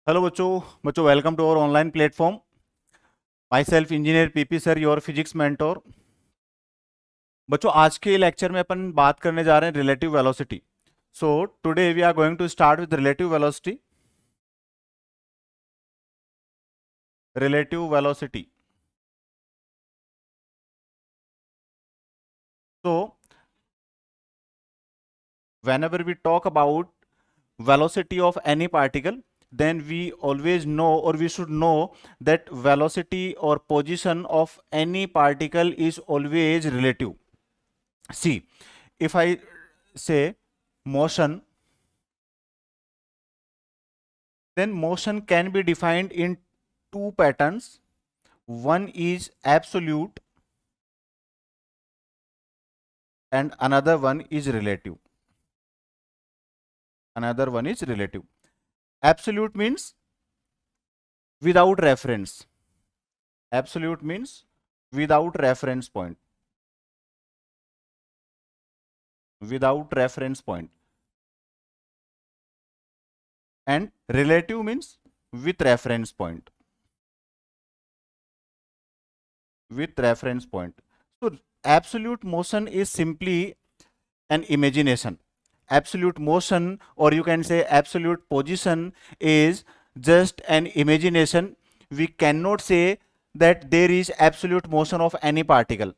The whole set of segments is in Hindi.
हेलो बच्चों welcome to our online platform. Myself engineer PP sir, your physics mentor. बच्चों आज के लेक्चर में अपन बात करने जा रहे हैं relative velocity. So today we are going to start with relative velocity. Relative velocity. So whenever we talk about velocity of any particle, then we always know, or we should know, that velocity or position of any particle is always relative. See, if I say motion, then motion can be defined in two patterns. One is absolute and another one is relative. Another one is relative. Absolute means without reference. Absolute means without reference point. Without reference point. And relative means with reference point. With reference point. So absolute motion is simply an imagination. Absolute motion, or you can say absolute position, is just an imagination. We cannot say that there is absolute motion of any particle.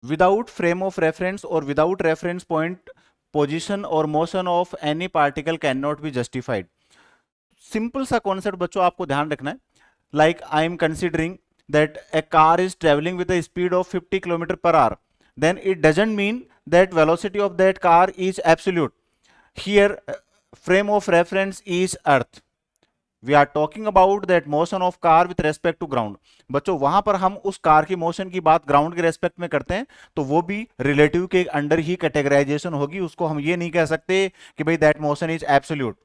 Without frame of reference or without reference point, position or motion of any particle cannot be justified. Simple सा कॉन्सेप्ट बच्चों आपको ध्यान रखना है. Like I am considering that a car is traveling with a speed of 50 km per hour, then it doesn't mean that velocity of that car is absolute. Here frame of reference is earth. We are talking about that motion of car with respect to ground. बच्चों वहां पर हम उस कार की मोशन की बात ग्राउंड के रेस्पेक्ट में करते हैं, तो वो भी रिलेटिव के अंडर ही कैटेगराइजेशन होगी. उसको हम ये नहीं कह सकते कि भाई that motion is absolute.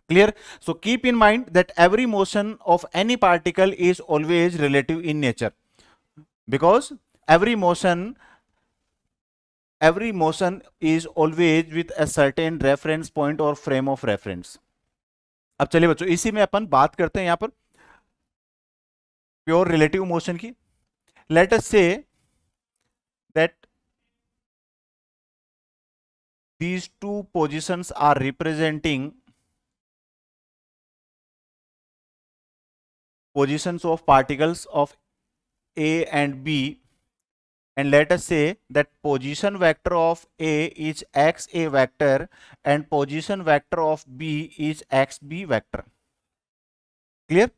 Clear? So keep in mind that every motion of any particle is always relative in nature, because every motion is always with a certain reference point or frame of reference. अब चलिए बच्चों इसी में अपन बात करते हैं यहां पर प्योर रिलेटिव मोशन की. Late us say that these two positions are representing positions of particles of A and B, and let us say that position vector of A is xa vector and position vector of B is xb vector. Clear?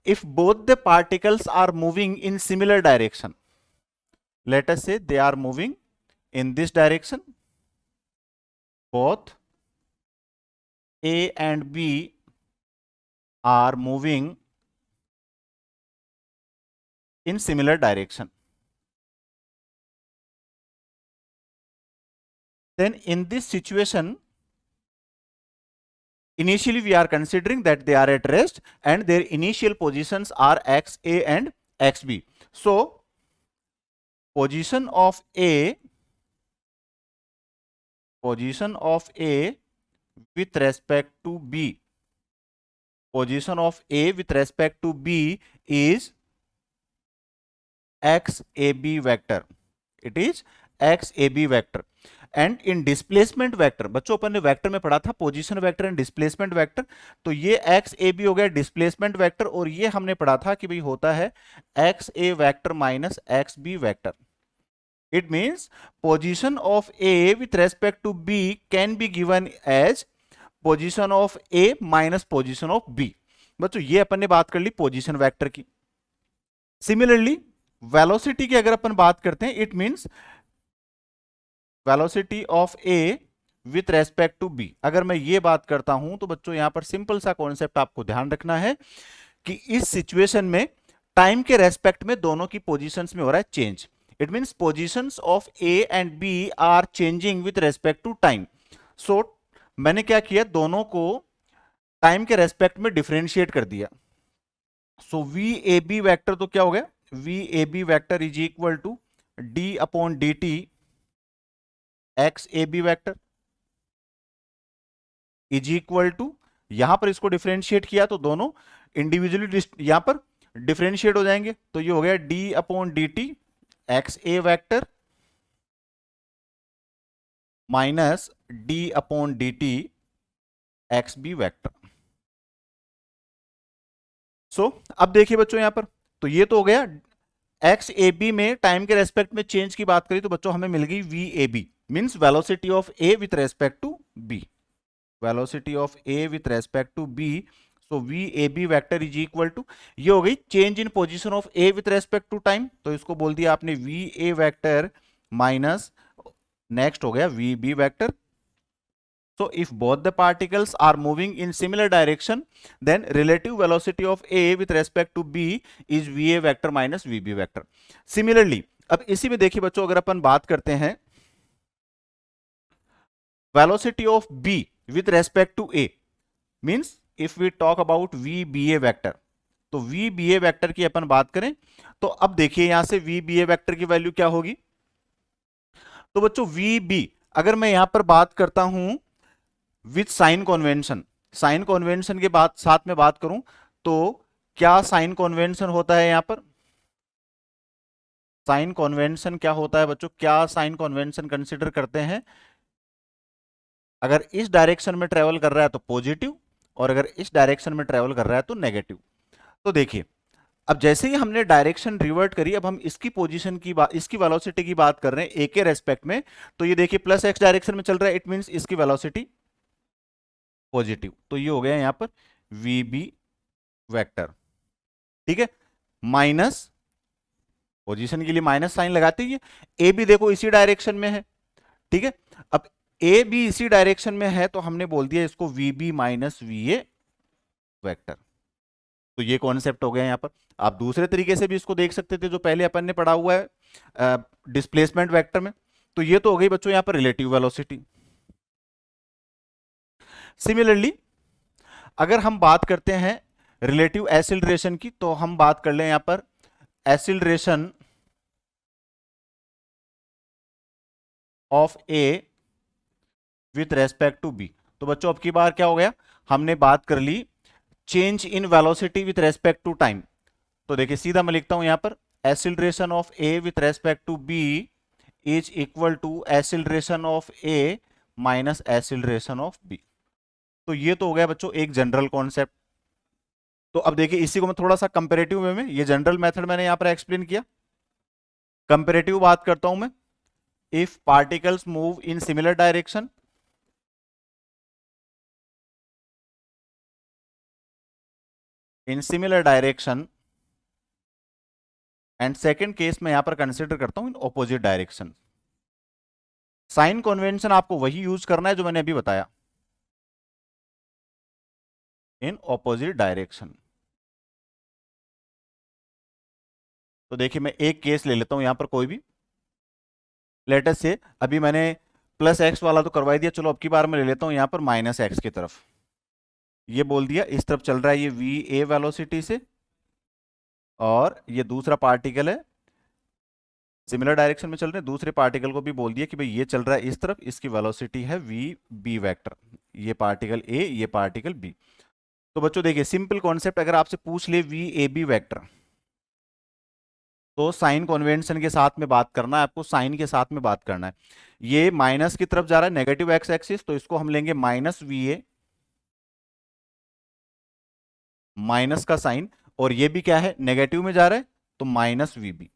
If both the particles are moving in similar direction, let us say they are moving in this direction, both A and B are moving in similar direction, then in this situation initially we are considering that they are at rest and their initial positions are xa and xb. So position of A with respect to B, position of A with respect to B is xab vector. It is xab vector. And in displacement vector, बच्चों अपन ने वेक्टर में पढ़ा था position vector and displacement vector, तो ये एक्स ए बी हो गया डिस्प्लेसमेंट वेक्टर, और ये हमने पढ़ा था कि भाई होता है X A vector minus X B vector. It means position of A with respect to B can be given as position of A minus position of B. बच्चों ये अपन ने बात कर ली पोजीशन वेक्टर की. सिमिलरली वेलोसिटी की अगर अपन बात करते हैं, it means velocity of A with respect to B. अगर मैं ये बात करता हूं तो बच्चों यहां पर सिंपल सा कॉन्सेप्ट आपको ध्यान रखना है कि इस सिचुएशन में टाइम के रेस्पेक्ट में दोनों की पोजीशंस में हो रहा है change. It means positions of A and B are changing with respect to time. So मैंने क्या किया, दोनों को टाइम के रेस्पेक्ट में डिफरेंशिएट कर दिया. So V A B vector तो क्या हो गया, V A B vector is equal to D upon D T X A B vector is equal to यहां पर इसको डिफरेंशिएट किया तो दोनों इंडिविजुअली यहां पर डिफरेंशिएट हो जाएंगे, तो ये हो गया D upon D T X A vector minus D upon D T X B vector. So अब देखिए बच्चों यहां पर, तो ये तो हो गया एक्स ए बी में टाइम के रेस्पेक्ट में चेंज की बात करी तो बच्चों हमें मिल गई V A B, means velocity of A with respect to B, velocity of A with respect to B. So V A B vector is equal to, ये हो गई change in position of A with respect to time, तो इसको बोल दिया आपने V A vector minus next हो गया V B vector. So if both the particles are moving in similar direction, then relative velocity of A with respect to B is VA vector minus VB vector. Similarly, अब इसी में देखिए बच्चों, अगर अपन बात करते हैं velocity of B with respect to A, means if we talk about VBA vector, तो VBA vector की अपन बात करें तो अब देखिए यहां से VBA vector की वैल्यू क्या होगी। तो बच्चों VB अगर मैं यहां पर बात करता हूं with sign convention, sign convention के बाद साथ में बात करूं तो क्या साइन कन्वेंशन होता है यहां पर, साइन कन्वेंशन क्या होता है बच्चों, क्या साइन कन्वेंशन कंसीडर करते हैं, अगर इस डायरेक्शन में ट्रेवल कर रहा है तो पॉजिटिव और अगर इस डायरेक्शन में ट्रेवल कर रहा है तो नेगेटिव। तो देखिए अब जैसे ही हमने डायरेक्शन रिवर्ट करी, अब हम इसकी पोजीशन की बात, इसकी वेलोसिटी की बात कर रहे हैं ए के रेस्पेक्ट में, तो ये देखिए प्लस एक्स डायरेक्शन में चल रहा है, इट मींस इसकी वेलोसिटी पॉजिटिव, तो ये हो गया यहां पर वी बी वैक्टर, ठीक है, माइनस पोजीशन के लिए माइनस साइन लगाते ही, ए भी देखो इसी डायरेक्शन में है, ठीक है, अब ए भी इसी डायरेक्शन में है तो हमने बोल दिया इसको V B minus V A vector. तो ये कॉन्सेप्ट हो गया यहां पर। आप दूसरे तरीके से भी इसको देख सकते थे जो पहले अपन ने पढ़ा हुआ है डिस्प्लेसमेंट वेक्टर में। तो ये तो हो गई बच्चों यहां पर रिलेटिव वेलोसिटी। सिमिलरली अगर हम बात करते हैं रिलेटिव एक्सीलरेशन की, तो हम बात कर लें यहां पर acceleration of A with respect to B. तो बच्चों अब की बार क्या हो गया, हमने बात कर ली change in velocity with respect to time. तो देखिए सीधा मैं लिखता हूं यहां पर acceleration of A with respect to B is equal to acceleration of A minus acceleration of B. तो ये तो हो गया बच्चों एक जनरल कॉन्सेप्ट। तो अब देखिए इसी को मैं थोड़ा सा कंपैरेटिव वे में, ये जनरल मेथड मैंने यहां पर एक्सप्लेन किया, कंपैरेटिव बात करता हूं मैं। If particles move in similar direction, in similar direction, and second case में यहां पर कंसिडर करता हूं in opposite direction. Sign convention आपको वही यूज करना है जो मैंने अभी बताया, इन ऑपोजिट डायरेक्शन। तो देखिए मैं एक केस ले लेता हूं यहां पर कोई भी, लेटेस्ट से अभी मैंने प्लस एक्स वाला तो करवा दिया, चलो अब की बार मैं ले लेता हूं यहां पर माइनस एक्स की तरफ। ये बोल दिया इस तरफ चल रहा है ये वी ए वेलोसिटी से, और ये दूसरा पार्टिकल है सिमिलर डायरेक्शन में चल रहे हैं, दूसरे पार्टिकल को भी बोल दिया कि भाई ये चल रहा है इस तरफ, इसकी वेलोसिटी है वी बी वैक्टर, ये पार्टिकल ए ये पार्टिकल बी। तो बच्चों देखिए सिंपल कॉन्सेप्ट, अगर आपसे पूछ ले वी ए बी वैक्टर, तो साइन कन्वेंशन के साथ में बात करना है आपको, साइन के साथ में बात करना है। ये माइनस की तरफ जा रहा है नेगेटिव एक्स एक्सिस, तो इसको हम लेंगे माइनस वी ए, माइनस का साइन, और ये भी क्या है नेगेटिव में जा रहा है तो माइनस वी बी,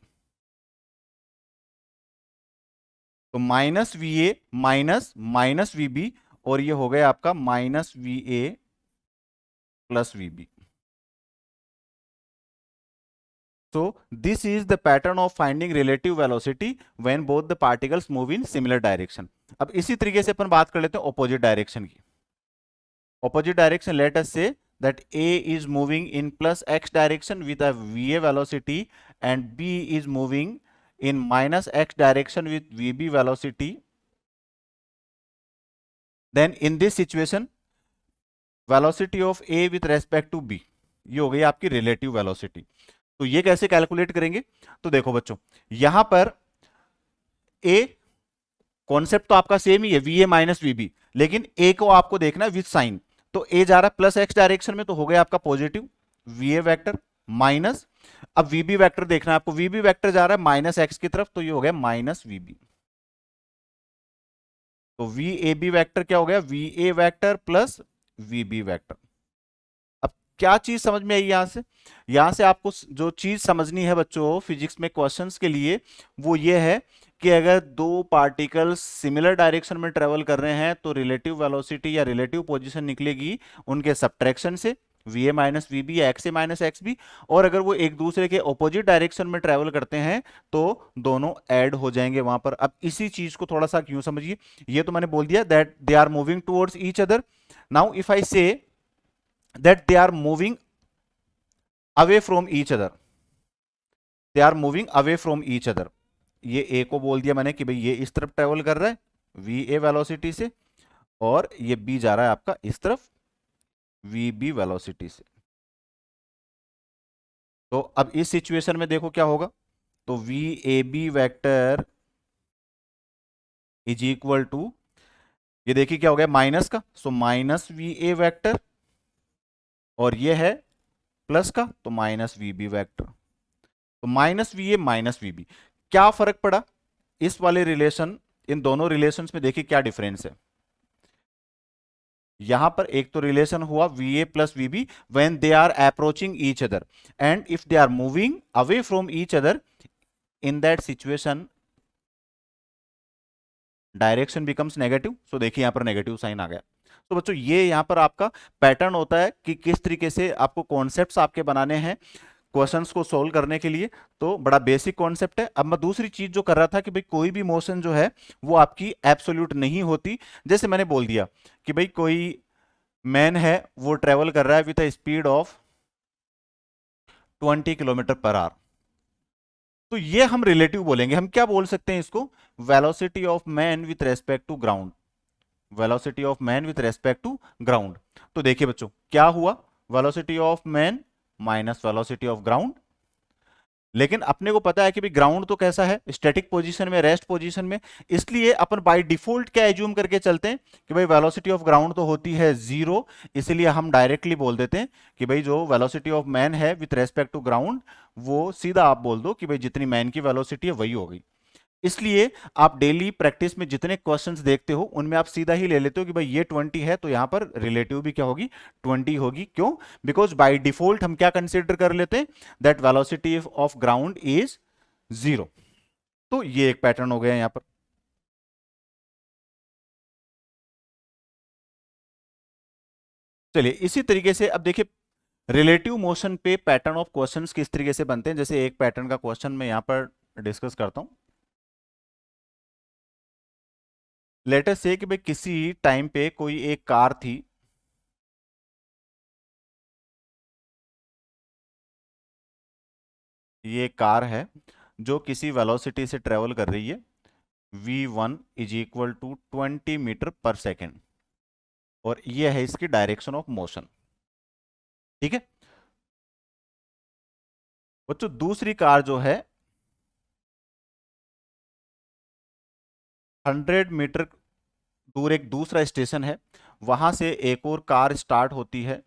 तो minus V A minus minus V B, और ये हो गया आपका minus V A plus V B. So this is the pattern of finding relative velocity when both the particles move in similar direction. अब इसी तरीके से अपन बात कर लेते हैं opposite direction की। Opposite direction, let us say that A is moving in plus x direction with a VA velocity and B is moving in minus x direction with VB velocity. Then in this situation, velocity of A with respect to B, ये हो गई आपकी relative velocity। तो ये कैसे कैलकुलेट करेंगे, तो देखो बच्चों यहां पर ए कॉन्सेप्ट तो आपका सेम ही है V A minus V B, लेकिन ए को आपको देखना है विथ साइन। तो ए जा रहा है प्लस एक्स डायरेक्शन में, तो हो गया आपका positive we A vector minus, अब वीबी वैक्टर देखना है आपको, वीबी वैक्टर जा रहा है माइनस एक्स की तरफ, तो ये हो गया माइनस वीबी। तो वी ए बी वैक्टर क्या हो गया, V A vector plus V B vector. अब क्या चीज समझ में आई यहां से आपको जो चीज समझनी है बच्चों फिजिक्स में क्वेश्चंस के लिए, वो ये है कि अगर दो पार्टिकल्स सिमिलर डायरेक्शन में ट्रेवल कर रहे हैं तो रिलेटिव वेलोसिटी या रिलेटिव पोजीशन निकलेगी उनके सब्ट्रैक्शन से, V A minus V B या X A minus X B. और अगर वो एक दूसरे के ऑपोजिट डायरेक्शन में ट्रेवल करते हैं तो दोनों ऐड हो जाएंगे वहां पर। अब इसी चीज को थोड़ा सा क्यों समझिए, ये तो मैंने बोल दिया that they are moving towards each other. Now if I say that they are moving away from each other, they are moving away from each other, ये ए को बोल दिया मैंने कि भाई ये इस तरफ ट्रेवल कर रहा है वी ए वेलोसिटी से, और ये बी जा रहा है आपका इस तरफ वी बी वेलोसिटी से। तो अब इस सिचुएशन में देखो क्या होगा, तो V A B vector is equal to, ये देखिए क्या हो गया माइनस का, so minus V A vector, और ये है प्लस का तो माइनस वी बी वैक्टर। तो minus V A minus V B, क्या फर्क पड़ा इस वाले रिलेशन, इन दोनों रिलेशंस में देखिए क्या डिफरेंस है। यहां पर एक तो रिलेशन हुआ V A plus V B when they are approaching each other, and if they are moving away from each other, in that situation direction becomes negative. So देखिए यहां पर नेगेटिव साइन आ गया। तो बच्चों ये यहां पर आपका पैटर्न होता है कि किस तरीके से आपको कॉन्सेप्ट्स आपके बनाने हैं क्वेश्चंस को सोल्व करने के लिए। तो बड़ा बेसिक कॉन्सेप्ट है। अब मैं दूसरी चीज जो कर रहा था कि भाई कोई भी मोशन जो है वो आपकी एब्सोल्यूट नहीं होती। जैसे मैंने बोल दिया कि भाई कोई मैन है वो ट्रेवल कर रहा है with a speed of 20 kilometre पर आवर, तो ये हम रिलेटिव बोलेंगे। हम क्या बोल सकते हैं इसको, velocity of man with respect to ground, velocity of man with respect to ground. तो देखिए बच्चों क्या हुआ, velocity of man minus velocity of ground. लेकिन अपने को पता है कि भाई ग्राउंड तो कैसा है, स्टैटिक पोजीशन में, रेस्ट पोजीशन में, इसलिए अपन बाय डिफॉल्ट क्या एज्यूम करके चलते हैं कि भाई वेलोसिटी ऑफ ग्राउंड तो होती है जीरो, इसलिए हम डायरेक्टली बोल देते हैं कि भाई जो वेलोसिटी ऑफ मैन है विथ रेस्पेक्ट टू ग्राउंड, वो सीधा आप बोल दो कि भाई जितनी मैन की वेलोसिटी है वही होगी। इसलिए आप डेली प्रैक्टिस में जितने क्वेश्चंस देखते हो उनमें आप सीधा ही ले लेते हो कि भाई ये 20 है तो यहां पर रिलेटिव भी क्या होगी, 20 होगी। क्यों, बिकॉज बाय डिफॉल्ट हम क्या कंसीडर कर लेते हैं, that velocity of ground is zero. तो ये एक पैटर्न हो गया यहां पर। चलिए इसी तरीके से अब देखिए रिलेटिव मोशन पे पैटर्न ऑफ क्वेश्चंस किस तरीके से बनते हैं। जैसे एक पैटर्न का क्वेश्चन मैं यहां पर डिस्कस करता हूं। लेट अस से कि भाई किसी टाइम पे कोई एक कार थी, ये कार है जो किसी वेलोसिटी से ट्रेवल कर रही है v1 is equal to 20 metre पर सेकेंड, और ये है इसकी डायरेक्शन ऑफ मोशन। ठीक है बच्चों, दूसरी कार जो है 100 मीटर दूर एक दूसरा स्टेशन है, वहां से एक और कार स्टार्ट होती है,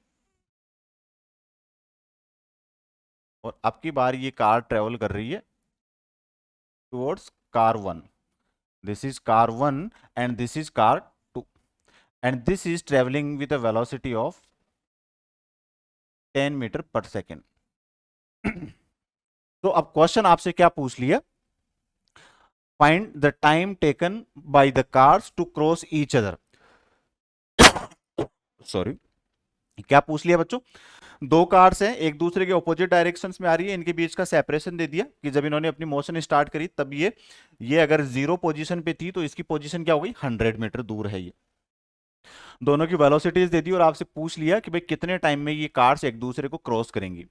और अब की बार ये कार ट्रेवल कर रही है towards car 1। This is car 1 and this is car 2, and this is travelling with a velocity of 10 metre पर सेकेंड। तो अब क्वेश्चन आपसे क्या पूछ लिया, find the time taken by the cars to cross each other. Sorry, क्या पूछ लिया बच्चों, दो कार्स हैं एक दूसरे के ऑपोजिट डायरेक्शंस में आ रही है, इनके बीच का सेपरेशन दे दिया कि जब इन्होंने अपनी मोशन स्टार्ट करी तब ये अगर जीरो पोजीशन पे थी तो इसकी पोजीशन क्या हो गई, 100 मीटर दूर है। ये दोनों की वेलोसिटीज दे दी और आपसे पूछ लिया कि भाई कितने टाइम में ये कार्स एक दूसरे को क्रॉस करेंगी।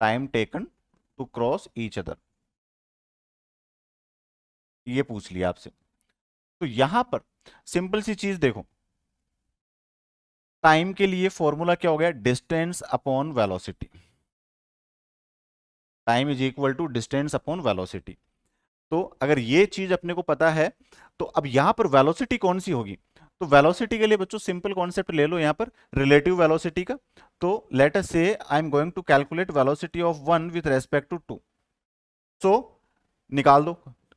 Time taken to cross each other, ये पूछ लिया आपसे। तो यहां पर सिंपल सी चीज देखो, टाइम के लिए फॉर्मूला क्या हो गया, distance upon velocity. Time is equal to distance upon velocity. तो अगर ये चीज अपने को पता है तो अब यहां पर वेलोसिटी कौन सी होगी? तो वेलोसिटी के लिए बच्चों सिंपल कॉन्सेप्ट ले लो यहां पर, रिलेटिव वेलोसिटी का। तो let us say I am going to calculate velocity of one with respect to two. So निकाल दो।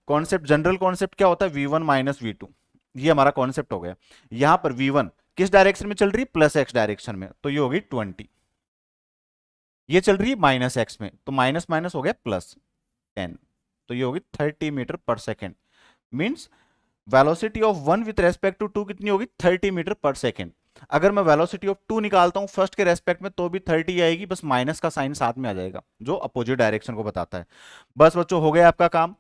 कॉन्सेप्ट, जनरल कॉन्सेप्ट क्या होता है? v1 minus v2। ये हमारा कॉन्सेप्ट हो गया। यहां पर v1 किस डायरेक्शन में चल रही है? प्लस एक्स डायरेक्शन में, तो ये होगी 20। ये चल रही है माइनस एक्स में, तो माइनस माइनस हो गया प्लस 10, तो ये होगी 30 मीटर पर second. Means velocity of one with respect to two कितनी होगी? 30 मीटर पर सेकेंड। अगर मैं वेलोसिटी ऑफ टू निकालता हूं फर्स्ट के रेस्पेक्ट में तो भी 30 आएगी, बस माइनस का साइन साथ में आ जाएगा जो अपोजिट डायरेक्शन को बताता है। बस बच्चों हो गया आपका काम।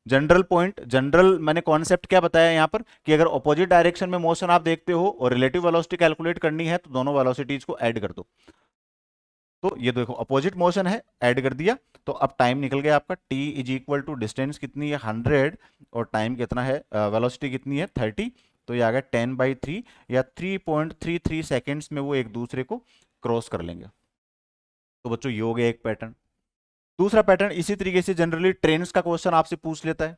जनरल पॉइंट, जनरल मैंने कॉन्सेप्ट क्या बताया यहां पर कि अगर अपोजिट डायरेक्शन में मोशन आप देखते हो और रिलेटिव वेलोसिटी कैलकुलेट करनी है तो दोनों वेलोसिटीज को ऐड कर दो। तो ये देखो अपोजिट मोशन है, ऐड कर दिया, तो अब टाइम निकल गया आपका। t is equal to distance कितनी है? 100, और टाइम कितना है? वेलोसिटी कितनी है? 30। तो ये आ गया 10/3 या 3.33 सेकेंड्स में वो एक दूसरे को क्रॉस कर लेंगे। तो बच्चों ये हो गया एक पैटर्न। दूसरा पैटर्न इसी तरीके से जनरली ट्रेन्स का क्वेश्चन आपसे पूछ लेता है।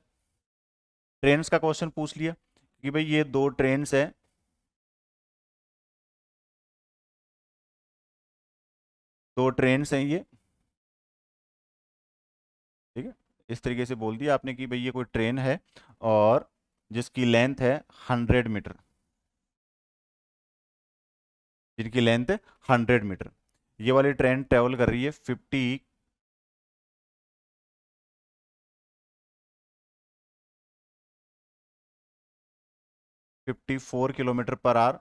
ट्रेन्स का क्वेश्चन पूछ लिया कि भाई ये दो ट्रेन्स है, दो ट्रेन्स हैं ये, ठीक है। इस तरीके से बोल दिया आपने कि भाई ये कोई ट्रेन है और जिसकी लेंथ है 100 मीटर, जिनकी लेंथ है 100 मीटर। ये वाली ट्रेन ट्रेवल कर रही है 54 किलोमीटर पर आवर,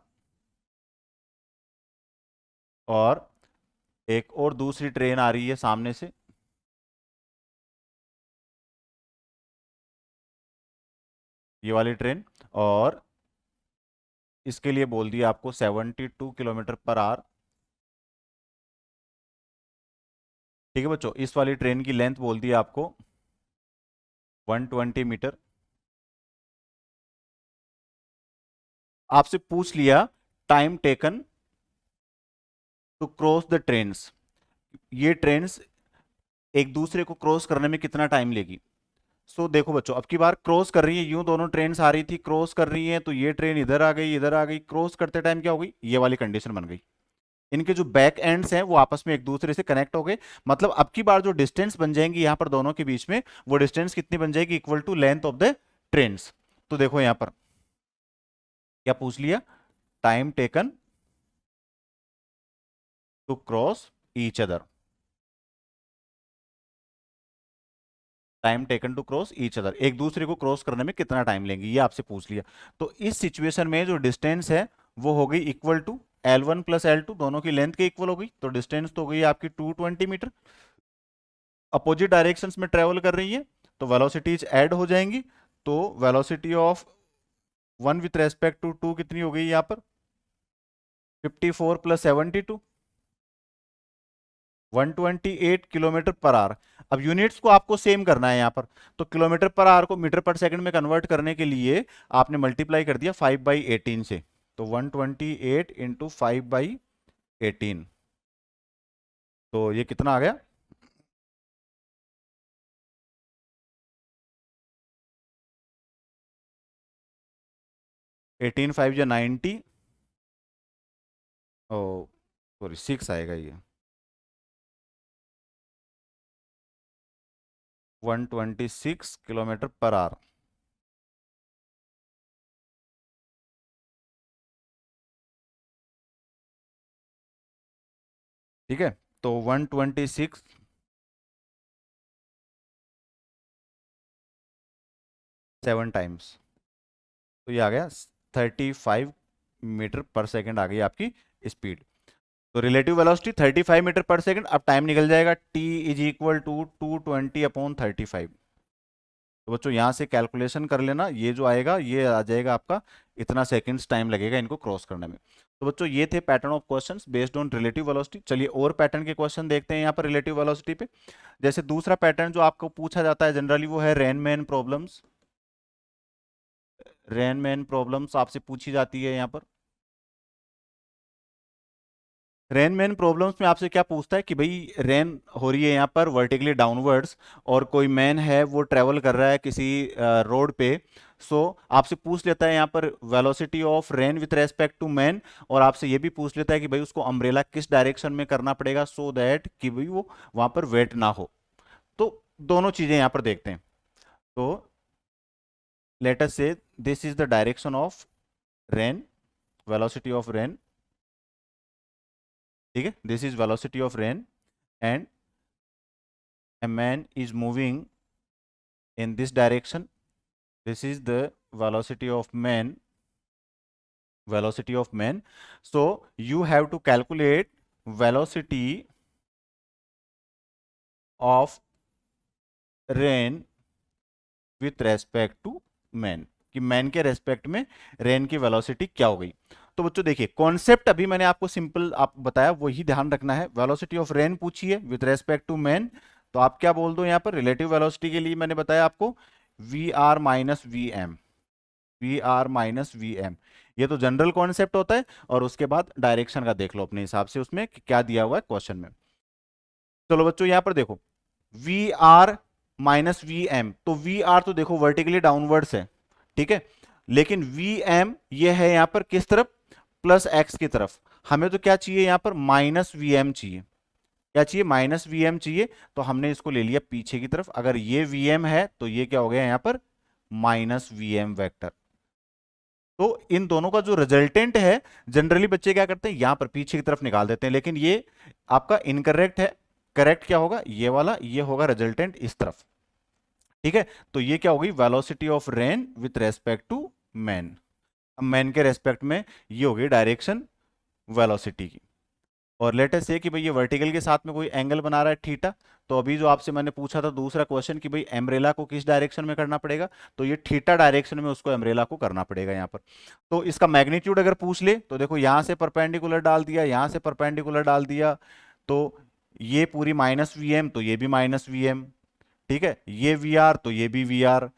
और एक और दूसरी ट्रेन आ रही है सामने से, ये वाली ट्रेन, और इसके लिए बोल दिया आपको 72 किलोमीटर पर आवर। ठीक है बच्चों, इस वाली ट्रेन की लेंथ बोल दी आपको 120 मीटर। आपसे पूछ लिया time taken to cross the trains, ये ट्रेन्स एक दूसरे को क्रॉस करने में कितना टाइम लेगी। सो देखो बच्चों, अब की बार क्रॉस कर रही है, यूं दोनों ट्रेन आ रही थी, क्रॉस कर रही है, तो ये ट्रेन इधर आ गई, इधर आ गई, क्रॉस करते टाइम क्या हो गई? ये वाली कंडीशन बन गई। इनके जो बैक एंड्स हैं वो आपस में एक दूसरे से कनेक्ट हो गए। मतलब अब की बार जो डिस्टेंस बन जाएंगी यहां पर दोनों के बीच में, वो डिस्टेंस कितनी बन जाएगी? Equal to length of the trains. तो देखो यहां पर क्या पूछ लिया? Time taken to cross each other, time taken to cross each other, एक दूसरे को क्रॉस करने में कितना टाइम लेंगे, ये आपसे पूछ लिया। तो इस सिचुएशन में जो डिस्टेंस है वो हो गई equal to L1 plus L2, दोनों की लेंथ के इक्वल हो गई, तो डिस्टेंस तो हो गई आपकी 220 मीटर। अपोजिट डायरेक्शंस में ट्रेवल कर रही है तो वेलोसिटीज ऐड हो जाएंगी। तो velocity of one with respect to two कितनी हो गई यहाँ पर? 54 प्लस 72, 128 किलोमीटर पर आवर। अब यूनिट्स को आपको सेम करना है यहाँ पर, तो किलोमीटर पर आवर को मीटर पर सेकंड में कन्वर्ट करने के लिए आपने मल्टीप्लाई कर दिया 5/18 से, तो 128 इंटू 5/18, तो ये कितना आ गया? 18 5 या 90, ओ सॉरी 6 आएगा ये, 126 किलोमीटर पर आवर। ठीक है, तो 126 7 टाइम्स, तो ये आ गया 35 मीटर पर सेकंड आ गई आपकी स्पीड। तो रिलेटिव वेलोसिटी 35 मीटर पर सेकंड। अब टाइम निकल जाएगा, t इज इक्वल टू 220/35। तो बच्चों यहां से कैलकुलेशन कर लेना, ये जो आएगा ये आ जाएगा आपका, इतना सेकंड्स टाइम लगेगा इनको क्रॉस करने में। तो बच्चों ये थे pattern of questions based on relative velocity. चलिए और पैटर्न के क्वेश्चन देखते हैं यहाँ पर रिलेटिव वेलोसिटी पे। जैसे दूसरा पैटर्न जो आपको पूछा जाता है जनरली वो है रेनमैन प्रॉब्लम्स। रेनमैन प्रॉब्लम्स आपसे पूछी जाती है यहाँ पर। रेनमैन प्रॉब्लम्स में आपसे क्या पूछता है कि भाई रेन हो रही है यहाँ पर वर्टिकली डाउनवर्ड्स, और कोई मैन है वो ट्रेवल कर रहा है किसी रोड पे सो आपसे पूछ लेता है यहाँ पर velocity of rain with respect to man, और आपसे ये भी पूछ लेता है कि भाई उसको अम्ब्रेला किस डायरेक्शन में करना पड़ेगा सो दैट कि भाई वो वहां पर वेट ना हो। तो दोनों चीजें यहां पर देखते हैं। तो let us say this is the direction of rain, velocity of rain, ठीक है, this is velocity of rain and a man is moving in this direction. This is the velocity of man, velocity of man. So you have to calculate velocity of rain with respect to man, कि मैन के रेस्पेक्ट में रेन की वेलोसिटी क्या हो गई। तो बच्चों देखिए, कॉन्सेप्ट अभी मैंने आपको सिंपल आप बताया, वही ध्यान रखना है। वेलोसिटी ऑफ रेन पूछी है विथ रेस्पेक्ट टू मैन, तो आप क्या बोल दो यहाँ पर, रिलेटिव वेलोसिटी के लिए मैंने बताया आपको V R minus V M, V R minus V M, ये तो जनरल कॉन्सेप्ट होता है। और उसके बाद डायरेक्शन का देख लो अपने हिसाब से उसमें कि क्या दिया हुआ है क्वेश्चन में। चलो बच्चों यहां पर देखो, V R minus V M, तो वी आर तो देखो वर्टिकली डाउनवर्ड्स है, ठीक है, लेकिन वी एम ये है यहां पर किस तरफ, प्लस एक्स की तरफ। हमें तो क्या चाहिए यहां पर, माइनस वी एम चाहिए, क्या चाहिए, माइनस वी एम चाहिए। तो हमने इसको ले लिया पीछे की तरफ, अगर ये वी एम है तो ये क्या हो गया यहां पर, माइनस वी एम वैक्टर। तो इन दोनों का जो रिजल्टेंट है, जनरली बच्चे क्या करते हैं यहां पर पीछे की तरफ निकाल देते हैं, लेकिन ये आपका इनकरेक्ट है। करेक्ट क्या होगा, ये वाला, ये होगा रिजल्टेंट इस तरफ, ठीक है। तो ये क्या होगी, velocity of rain with respect to man. अब मैन के रेस्पेक्ट में ये होगी डायरेक्शन वेलोसिटी की। और लेटेस्ट से कि भाई ये वर्टिकल के साथ में कोई एंगल बना रहा है थीटा, तो अभी जो आपसे मैंने पूछा था दूसरा क्वेश्चन कि भाई एम्ब्रेला को किस डायरेक्शन में करना पड़ेगा, तो ये थीटा डायरेक्शन में उसको एम्ब्रेला को करना पड़ेगा यहाँ पर। तो इसका मैग्नीट्यूड अगर पूछ ले तो देखो यहां से परपेंडिकुलर डाल दिया, यहां से परपेंडिकुलर डाल दिया, तो ये पूरी माइनस वी एम, तो ये भी माइनस वी एम, ठीक है, ये वी आर तो ये भी वी आर।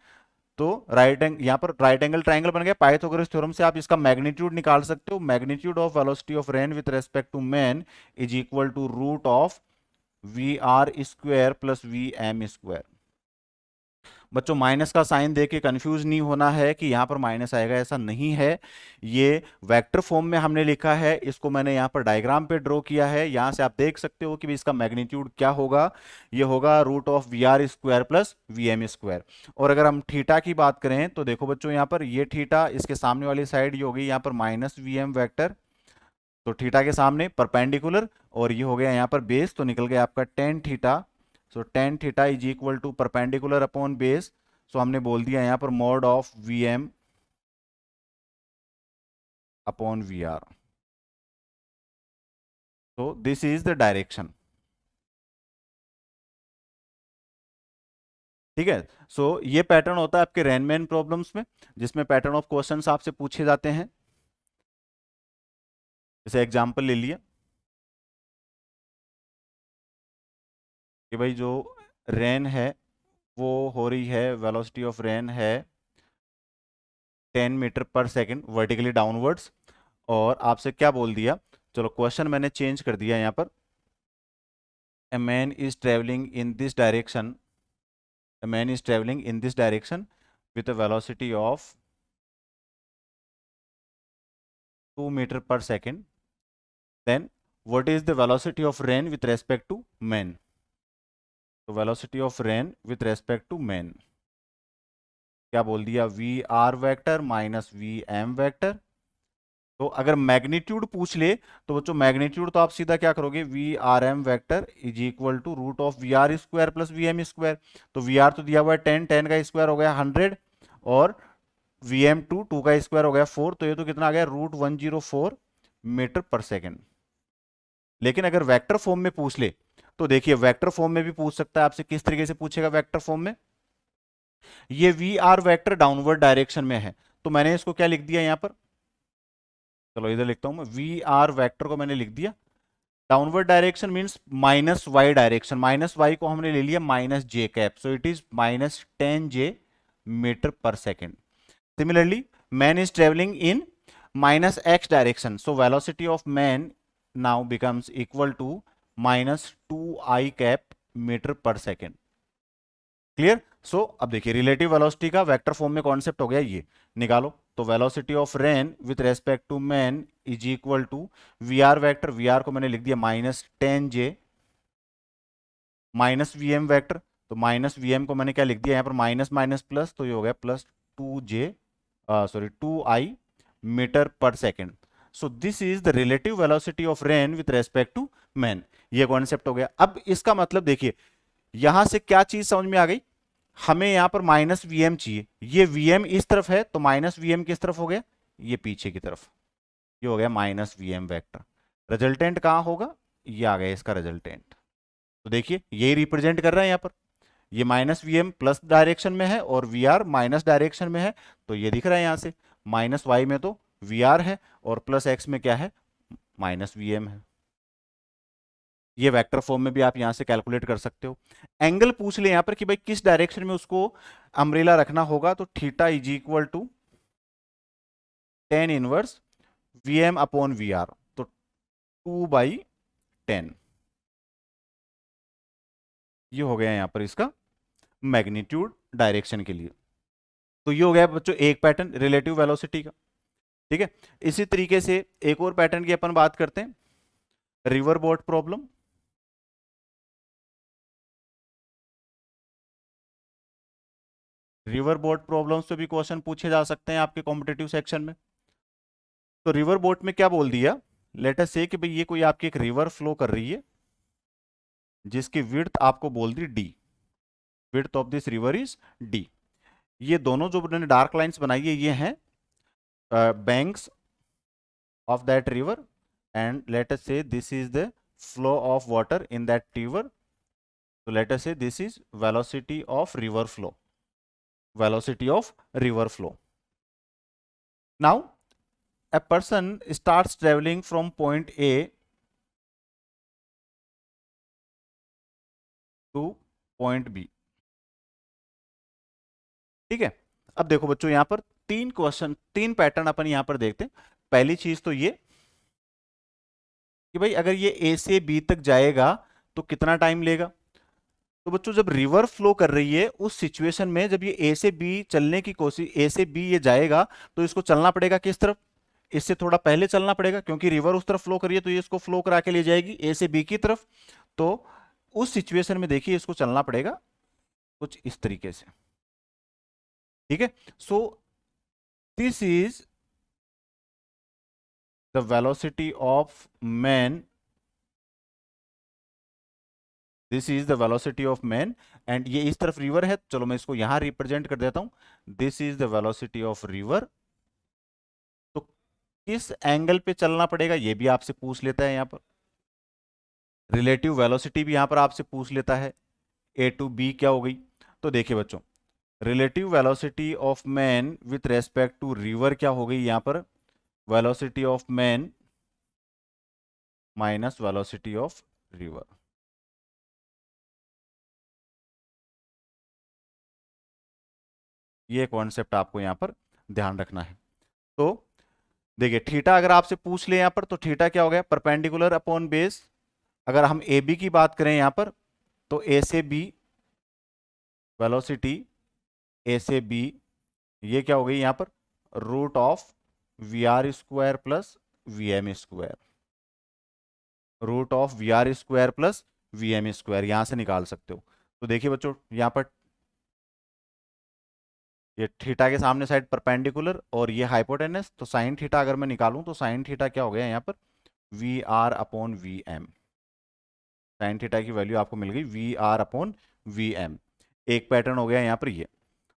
तो राइट एंगल, यहाँ पर राइट एंगल ट्राइंगल बन गया। पाइथागोरस थ्योरम से आप इसका मैग्नीट्यूड निकाल सकते हो। Magnitude of velocity of rain with respect to man is equal to root of V R square plus V M square. बच्चों माइनस का साइन देके कंफ्यूज नहीं होना है कि यहां पर माइनस आएगा, ऐसा नहीं है। ये वेक्टर फॉर्म में हमने लिखा है, इसको मैंने यहां पर डायग्राम पे ड्रॉ किया है। यहां से आप देख सकते हो कि इसका मैग्नीट्यूड क्या होगा, ये होगा root of V R square plus V M square. और अगर हम थीटा की बात करें तो देखो बच्चों यहां पर ये थीटा, इसके सामने वाली साइड ये होगी यहाँ पर माइनस वी एम वैक्टर, तो थीटा के सामने परपेंडिकुलर, और ये हो गया यहाँ पर बेस, तो निकल गया आपका tan theta. So tan theta is equal to perpendicular upon base, so हमने बोल दिया यहां पर mod of V M upon V R. तो दिस इज द डायरेक्शन, ठीक है। सो ये पैटर्न होता है आपके रेनमैन प्रॉब्लम्स में, जिसमें पैटर्न ऑफ क्वेश्चंस आपसे पूछे जाते हैं। जैसे एग्जांपल ले लिया कि भाई जो रेन है वो हो रही है, वेलोसिटी ऑफ रेन है 10 मीटर पर सेकेंड वर्टिकली डाउनवर्ड्स, और आपसे क्या बोल दिया, चलो क्वेश्चन मैंने चेंज कर दिया यहाँ पर, a man is traveling in this direction, a man is traveling in this direction with a velocity of 2 meter per second, then what is the velocity of rain with respect to man? तो velocity of rain with respect to man क्या बोल दिया, V R vector minus V M vector. तो अगर मैग्नीट्यूड पूछ ले तो बच्चों मैग्नीट्यूड तो आप सीधा क्या करोगे, V R M vector is equal to root of V R square plus V M square. तो वी आर तो दिया हुआ है 10, 10 का स्क्वायर हो गया 100, और वी एम टू, 2 का स्क्वायर हो गया 4, तो ये तो कितना आ गया, रूट 104 मीटर पर सेकेंड। लेकिन अगर वेक्टर फॉर्म में पूछ ले तो देखिए वेक्टर फॉर्म में भी पूछ सकता है आपसे, किस तरीके से पूछेगा वेक्टर फॉर्म में, ये V R vector downward direction में है, तो मैंने इसको क्या लिख दिया यहां पर, चलो इधर लिखता हूं मैं, वी आर वेक्टर को मैंने लिख दिया downward direction means minus Y direction, minus Y को हमने ले लिया minus J cap, so it is minus 10 J metre पर second. Similarly man is travelling in minus x direction, so velocity of man now becomes equal to minus 2 I cap meter per second. Clear? अब देखिए रिलेटिव वेलोसिटी का वेक्टर फॉर्म में कॉन्सेप्ट हो गया ये, निकालो। तो velocity of rain with respect to man is equal to V R vector, V R को मैंने लिख दिया -10J minus V M vector, तो माइनस वी एम को मैंने क्या लिख दिया यहाँ पर माइनस माइनस प्लस, तो ये हो गया +2J सॉरी 2I मीटर पर second. So this is the relative velocity of rain with respect to man, ये कॉन्सेप्ट हो गया। अब इसका मतलब देखिए यहां से क्या चीज समझ में आ गई, हमें यहां पर -Vm चाहिए, ये Vm इस तरफ है तो -Vm किस तरफ हो गया, ये पीछे की तरफ, ये हो गया -Vm वेक्टर। रिजल्टेंट कहां होगा, ये आ गया इसका रिजल्टेंट। तो देखिए यही रिप्रेजेंट कर रहा है यहां पर, ये -Vm प्लस डायरेक्शन में है और Vr माइनस डायरेक्शन में है, तो ये दिख रहा है यहां से -y में तो Vr है और +x में क्या है -Vm है। ये वेक्टर फॉर्म में भी आप यहां से कैलकुलेट कर सकते हो। एंगल पूछ ले यहां पर कि भाई किस डायरेक्शन में उसको अम्ब्रेला रखना होगा, तो theta is equal to tan inverse Vm upon Vr, तो 2/10, ये हो गया यहां पर इसका मैग्नीट्यूड डायरेक्शन के लिए। तो ये हो गया बच्चों एक पैटर्न रिलेटिव वेलोसिटी का, ठीक है। इसी तरीके से एक और पैटर्न की अपन बात करते हैं, river boat problem. River boat problem से भी क्वेश्चन पूछे जा सकते हैं आपके कॉम्पिटेटिव सेक्शन में। तो रिवर बोट में क्या बोल दिया, लेट अस से कि भाई ये कोई आपकी एक रिवर फ्लो कर रही है जिसकी विड्थ आपको बोल दी d, width of this river is d। ये दोनों जो मैंने डार्क लाइंस बनाई है ये हैं banks of that river, and let us say this is the flow of water in that river, so let us say this is velocity of river flow, velocity of river flow. Now a person starts traveling from point A to point B, ठीक है। अब देखो बच्चों यहां पर तीन पैटर्न अपन यहां पर देखते हैं। पहली चीज तो ये कि भाई अगर ये A से B तक जाएगा तो कितना टाइम लेगा, तो बच्चों जब रिवर फ्लो कर रही है उस सिचुएशन में जब ये ए से बी चलने की कोशिश, ए से बी ये जाएगा तो इसको चलना पड़ेगा किस तरफ, इससे थोड़ा पहले चलना पड़ेगा, क्योंकि रिवर उस तरफ फ्लो कर रही है तो ये इसको फ्लो करा के ले जाएगी ए से बी की तरफ। तो उस सिचुएशन में देखिए इसको चलना पड़ेगा कुछ इस तरीके से, ठीक है। सो this is the velocity of man, this is the velocity of man, and ये इस तरफ रिवर है, चलो मैं इसको यहां रिप्रेजेंट कर देता हूं, this is the velocity of river. तो किस एंगल पे चलना पड़ेगा ये भी आपसे पूछ लेता है यहां पर, रिलेटिव वेलोसिटी भी यहां पर आपसे पूछ लेता है, ए टू बी क्या हो गई। तो देखिए बच्चों relative velocity of man with respect to river क्या हो गई यहां पर, velocity of man minus velocity of river. ये कॉन्सेप्ट आपको यहां पर ध्यान रखना है। तो देखिए थीटा अगर आपसे पूछ ले यहां पर, तो थीटा क्या हो गया, परपेंडिकुलर अपॉन बेस। अगर हम ए बी की बात करें यहां पर, तो ए से बी वेलोसिटी, ए से बी ये क्या हो गई यहां पर, root of V R square plus V M square, root of V R square plus V M square यहां से निकाल सकते हो। तो देखिए बच्चों यहां पर ये थीटा के सामने साइड परपेंडिकुलर और ये हाइपोटेनस, तो साइन थीटा अगर मैं निकालूं तो साइन थीटा क्या हो गया यहाँ पर, V R upon V M, sine theta की वैल्यू आपको मिल गई V R upon V M. एक पैटर्न हो गया यहाँ पर ये।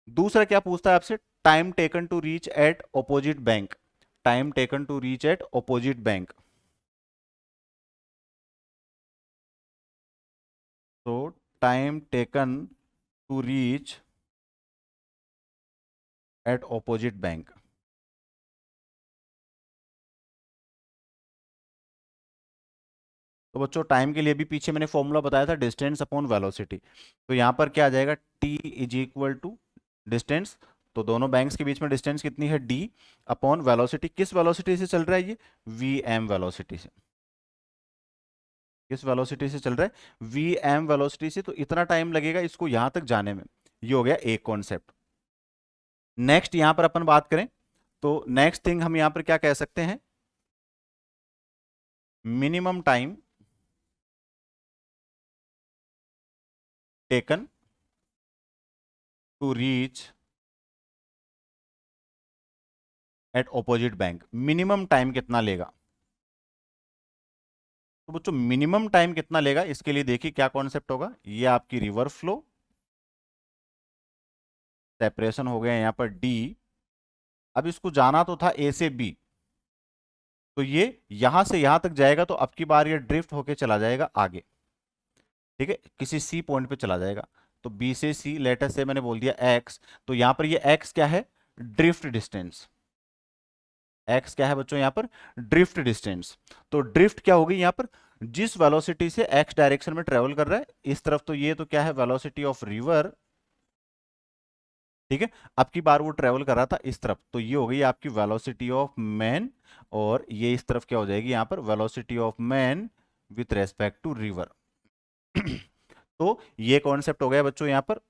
दूसरा क्या पूछता है आपसे, time taken to reach at opposite bank, time taken to reach at opposite bank. तो time taken to reach at opposite bank, तो बच्चों टाइम के लिए भी पीछे मैंने फॉर्मूला बताया था डिस्टेंस अपॉन वेलोसिटी। तो यहाँ पर क्या आ जाएगा, T is equal to distance, तो दोनों बैंक्स के बीच में डिस्टेंस कितनी है डी, अपॉन वेलोसिटी, किस वेलोसिटी से चल रहा है ये, वी एम वेलोसिटी से, किस वेलोसिटी से चल रहा है, वी एम वेलोसिटी से। तो इतना टाइम लगेगा इसको यहाँ तक जाने में, ये हो गया एक कॉन्सेप्ट। नेक्स्ट यहां पर अपन बात करें तो नेक्स्ट थिंग हम यहां पर क्या कह सकते हैं, minimum time taken to reach at opposite bank. Minimum time कितना लेगा, तो बच्चों मिनिमम टाइम कितना लेगा इसके लिए देखिए क्या कॉन्सेप्ट होगा। ये आपकी रिवर फ्लो, सेपरेशन हो गया यहां पर डी। अब इसको जाना तो था ए से बी, तो ये यहां से यहां तक जाएगा, तो अब की बार ये ड्रिफ्ट होके चला जाएगा आगे, ठीक है, किसी सी पॉइंट पे चला जाएगा। तो बी से सी, लेटर से मैंने बोल दिया एक्स, तो यहां पर ये एक्स क्या है, ड्रिफ्ट डिस्टेंस। एक्स क्या है बच्चों यहां पर, ड्रिफ्ट डिस्टेंस। तो ड्रिफ्ट क्या होगी यहां पर, जिस वेलोसिटी से एक्स डायरेक्शन में ट्रेवल कर रहा है इस तरफ, तो ये तो क्या है वेलोसिटी ऑफ रिवर, ठीक है। अब की बार वो ट्रेवल कर रहा था इस तरफ, तो ये हो गई आपकी वेलोसिटी ऑफ मैन, और ये इस तरफ क्या हो जाएगी यहां पर, velocity of man with respect to river. तो ये कॉन्सेप्ट हो गया बच्चों यहां पर।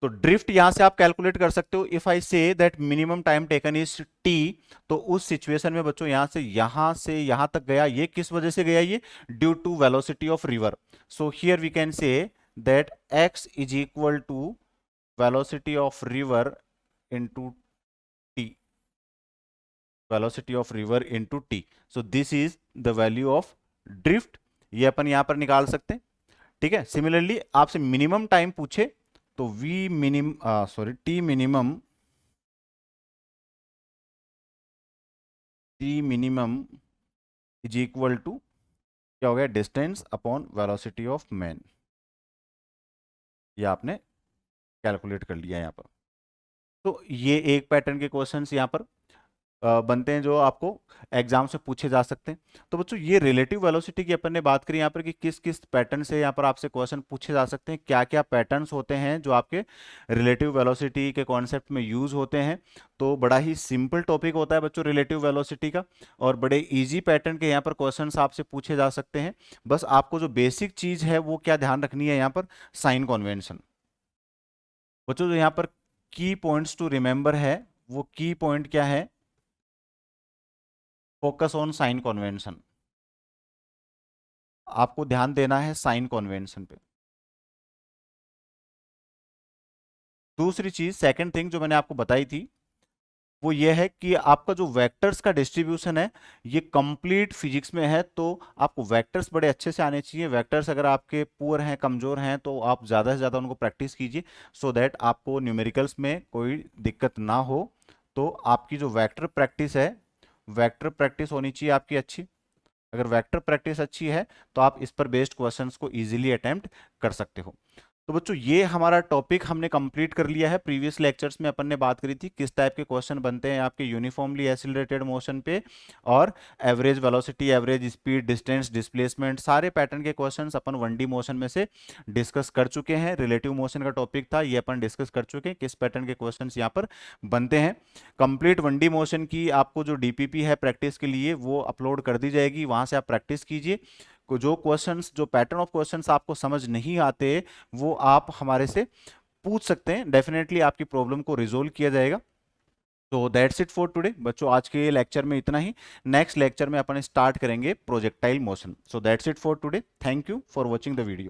तो ड्रिफ्ट यहां से आप कैलकुलेट कर सकते हो, if I say that minimum time taken is T, तो उस सिचुएशन में बच्चों यहां से यहां तक गया, ये किस वजह से गया, ये due to velocity of river. So here we can say that x is equal to velocity of river into T, velocity of river into T. So this is the value of drift, ये अपन यहां पर निकाल सकते हैं, ठीक है। सिमिलरली आपसे मिनिमम टाइम पूछे तो we minimum T minimum, T minimum is equal to क्या हो गया, distance upon velocity of man. ये आपने कैलकुलेट कर लिया यहाँ पर। तो ये एक पैटर्न के क्वेश्चंस यहाँ पर बनते हैं जो आपको एग्जाम से पूछे जा सकते हैं। तो बच्चों ये रिलेटिव वेलोसिटी की अपन ने बात करी यहाँ पर कि किस किस पैटर्न से यहाँ पर आपसे क्वेश्चन पूछे जा सकते हैं, क्या क्या पैटर्न्स होते हैं जो आपके रिलेटिव वेलोसिटी के कॉन्सेप्ट में यूज होते हैं। तो बड़ा ही सिंपल टॉपिक होता है बच्चों रिलेटिव वेलोसिटी का, और बड़े ईजी पैटर्न के यहाँ पर क्वेश्चन आपसे पूछे जा सकते हैं। बस आपको जो बेसिक चीज है वो क्या ध्यान रखनी है यहाँ पर, साइन कॉन्वेंशन। बच्चों जो यहाँ पर की पॉइंट्स टू रिमेंबर है, वो की पॉइंट क्या है, फोकस ऑन साइन कन्वेंशन। आपको ध्यान देना है साइन कन्वेंशन पे। दूसरी चीज, सेकंड थिंग जो मैंने आपको बताई थी, वो ये है कि आपका जो वेक्टर्स का डिस्ट्रीब्यूशन है ये कंप्लीट फिजिक्स में है, तो आपको वेक्टर्स बड़े अच्छे से आने चाहिए। वेक्टर्स अगर आपके पुअर हैं, कमजोर हैं, तो आप ज़्यादा से ज़्यादा उनको प्रैक्टिस कीजिए, सो दैट आपको न्यूमेरिकल्स में कोई दिक्कत ना हो। तो आपकी जो वेक्टर प्रैक्टिस है, वेक्टर प्रैक्टिस होनी चाहिए आपकी अच्छी। अगर वेक्टर प्रैक्टिस अच्छी है तो आप इस पर बेस्ड क्वेश्चंस को इजीली अटेम्प्ट कर सकते हो। तो बच्चों ये हमारा टॉपिक हमने कंप्लीट कर लिया है। प्रीवियस लेक्चर्स में अपन ने बात करी थी किस टाइप के क्वेश्चन बनते हैं आपके यूनिफॉर्मली एक्सीलरेटेड मोशन पे, और average velocity, average speed, distance, displacement, सारे पैटर्न के क्वेश्चंस अपन 1D मोशन में से डिस्कस कर चुके हैं। रिलेटिव मोशन का टॉपिक था, ये अपन डिस्कस कर चुके हैं किस पैटर्न के क्वेश्चन यहाँ पर बनते हैं। कंप्लीट 1D मोशन की आपको जो DPP है प्रैक्टिस के लिए वो अपलोड कर दी जाएगी, वहां से आप प्रैक्टिस कीजिए। जो क्वेश्चंस, जो पैटर्न ऑफ क्वेश्चंस आपको समझ नहीं आते वो आप हमारे से पूछ सकते हैं, डेफिनेटली आपकी प्रॉब्लम को रिजोल्व किया जाएगा। तो दैट्स इट फॉर टुडे बच्चों, आज के लेक्चर में इतना ही। नेक्स्ट लेक्चर में अपन स्टार्ट करेंगे projectile motion. So that's it for today, thank you for watching the video.